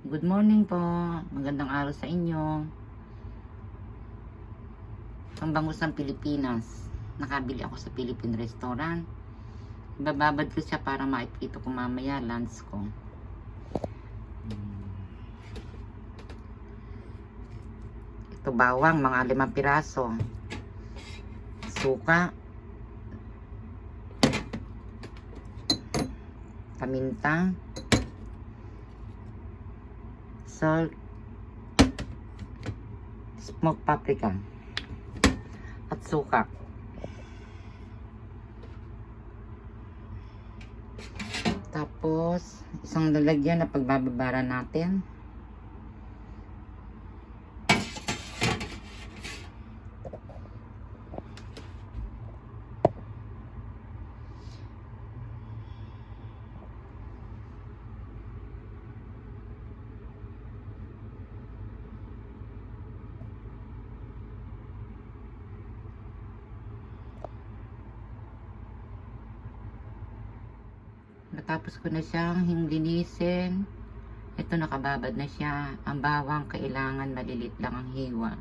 Good morning po. Magandang araw sa inyo. Ang bangus ng Pilipinas. Nakabili ako sa Philippine restaurant. Bababad ko siya para maipito ko mamaya lunch ko. Ito bawang, mga 5 piraso. Suka. Paminta. Salt. Smoked paprika. At suka. Tapos, isang lalagyan na pagbababara natin. Matapos ko na siyang linisin, ito nakababad na siya. Ang bawang kailangan malilit lang ang hiwa.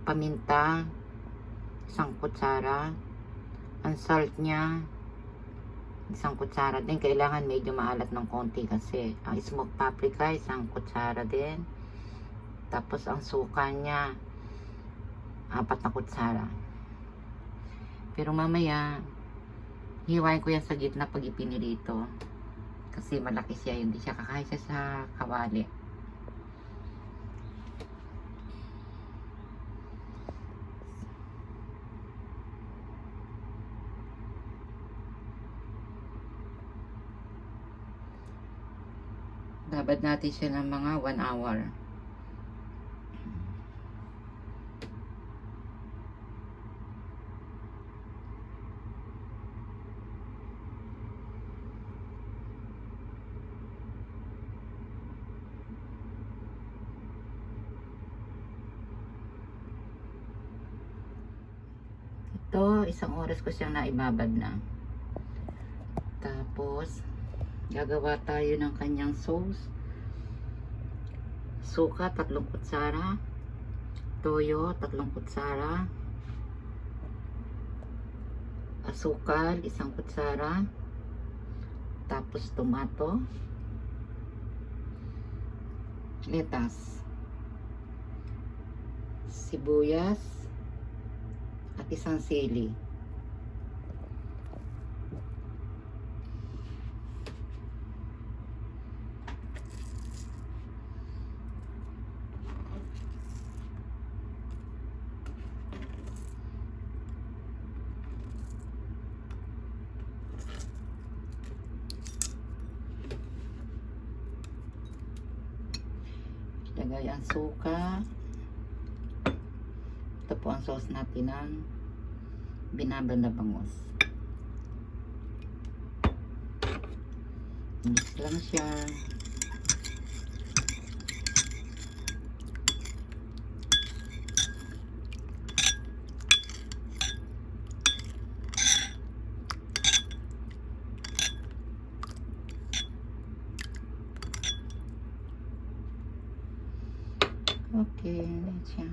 Paminta, 1 kutsara. Ang salt niya, 1 kutsara din. Kailangan medyo maalat ng konti kasi. Ang smoked paprika, 1 kutsara din. Tapos ang suka niya, 4 na kutsara. Pero mamaya, hiwain ko yan sa gitna pag ipinirito. Kasi malaki siya, hindi siya kakasya sa kawali. Babad natin siya ng mga 1 hour. Ito, 1 oras ko siyang naibabad na. Tapos, gagawa tayo ng kanyang sauce. Suka, 3 kutsara. Toyo, 3 kutsara. Asukal, 1 kutsara. Tapos, tomato. Letas. Sibuyas. At 1 sili. Lagay ang suka. Ito po ang sauce natin ng binabad na bangus. Mix lang siya. Okay, yan siya.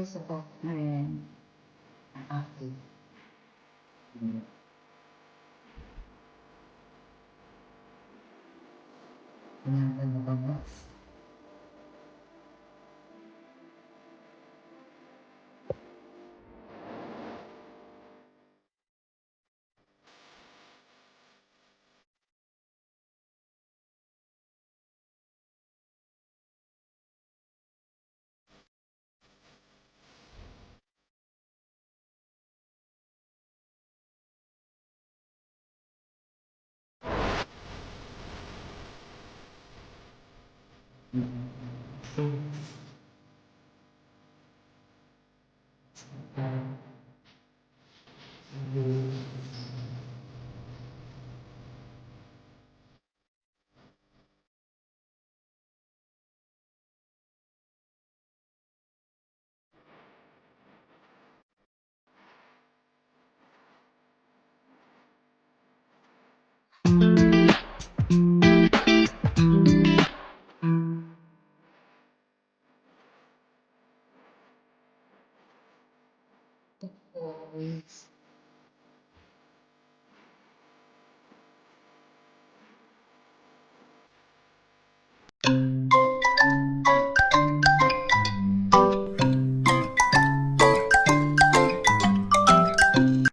Sa po rin ang aking